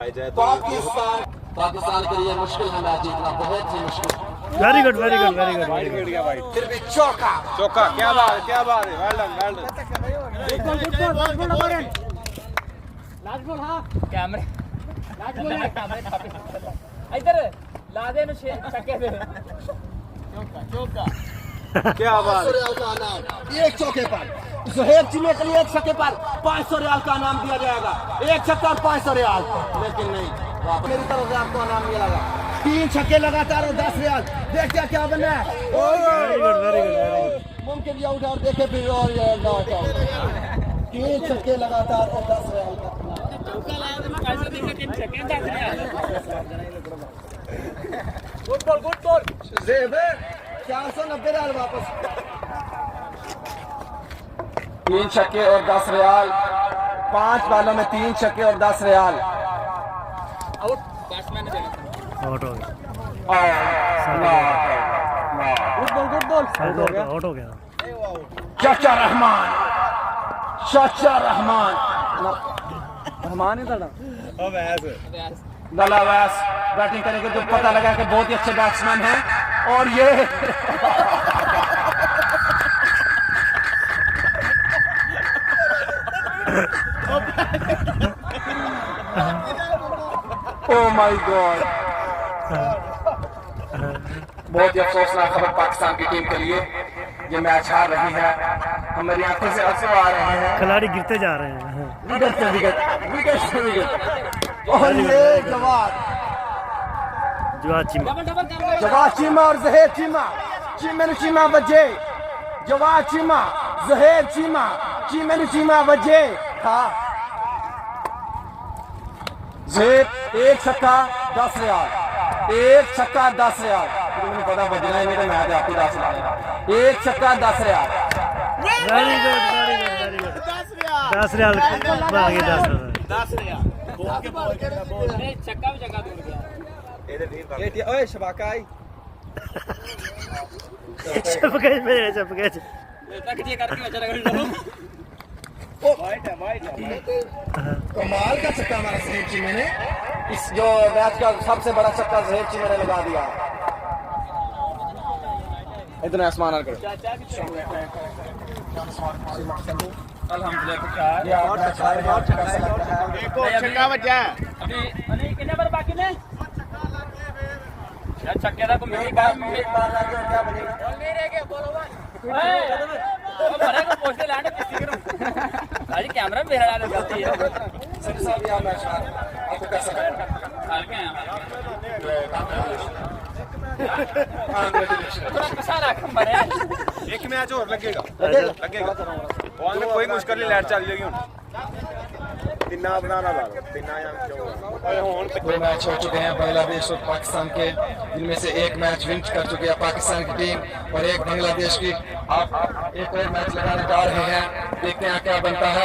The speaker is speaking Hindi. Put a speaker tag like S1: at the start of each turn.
S1: पाकिस्तान के लिए मुश्किल है मैच जीतना, बहुत ही मुश्किल।
S2: Very good very good very good
S3: wide गया भाई।
S1: फिर भी चौका
S3: क्या बात है, क्या बात है। Well done
S4: last ball. हां कैमरे लास्ट बॉल है, कैमरे इधर ला दे नु छक्के दे। चौका
S3: क्या बात है।
S1: एक चौके पर ज़ुहैर चीमे के लिए एक छक्के पर 500 रियाल का इनाम दिया जाएगा। एक छक्का और 500 रियाल, लेकिन नहीं, मेरी तरफ से आपको इनाम मिलेगा। 3 छक्के लगातार और 10 रियाल। देखते क्या बनना है।
S2: Very good very good.
S1: मुमकिन ये आउट और देखे फिर और ये आउट। 3 छक्के लगातार और 10 रियाल का
S4: चौका लाया तो मैं कैसे देखे 3 छक्के 10 रियाल। गुड बॉल
S1: ज़ेबर 490 रियाल वापस। 3 छक्के और 10 रियाल। 5 बालों में 3 छक्के और 10 रियाल।
S4: आउट बैट्समैन ने देना।
S2: आउट हो गया
S1: गुड बॉल
S2: आउट हो गया।
S1: चाचा रहमान रहमान ही था ना। दला वैस बैटिंग करेंगे तो पता लगा कि बहुत ही अच्छे बैट्समैन हैं। और ये ओह माय गॉड, बहुत ही अफसोसनाक खबर पाकिस्तान की टीम के लिए। ये मैच हार रही है, हमारी आंखों से आंसू आ रहे हैं।
S2: खिलाड़ी गिरते जा रहे हैं।
S1: विकेट से विकेट। और ये जवाब जवाब चीमा और ज़ुहैर चीमा। चीमा बजे जवाब चीमा ज़ुहैर चीमा बजे था। ज़ुहैर एक छक्का 10 रियाल। एक छक्का 10 रियाल। तुम्हें पता बजना ही नहीं तो मैं आपको 10 रियाल। एक छक्का 10 रियाल।
S2: Very good very good very good. 10 रियाल आ गए। 10 रियाल
S4: छक्का भी जगह दूर गया।
S3: ओए शबाका आई।
S2: चुप गए मेरे चुप गए।
S4: तक ये करके अच्छा लग रहा
S1: कमाल का छक्का हमारा ज़ुहैर चीमा ने। इस जो मैच का सबसे बड़ा छक्का ज़ुहैर चीमा ने लगा दिया। इतना आसमान करो।
S3: छक्का बचा है।
S4: अभी कितने पर बाकी ने यार छक्के दा को मेरी काम में
S1: मारना क्या बनेगा।
S4: मेरे के बोलो भाई बड़ा को पोस्ट लैंड किसी करो आज कैमरा में मेरा डाल गलती है।
S1: सभी साहब यहाँ मैच आपको कैसा लगा?
S4: हार के थोड़ा सारा कम बने।
S3: एक मैच और लगेगा। बॉल में कोई मुश्किल नहीं, लाइट चल जाएगी। तिन्ना बनाना
S1: दो मैच हो चुके हैं बांग्लादेश और पाकिस्तान के, जिनमें से एक मैच विन कर चुकी है पाकिस्तान की टीम और एक बांग्लादेश की। आप एक और मैच लगाने जा रहे हैं, देखते हैं क्या बनता है।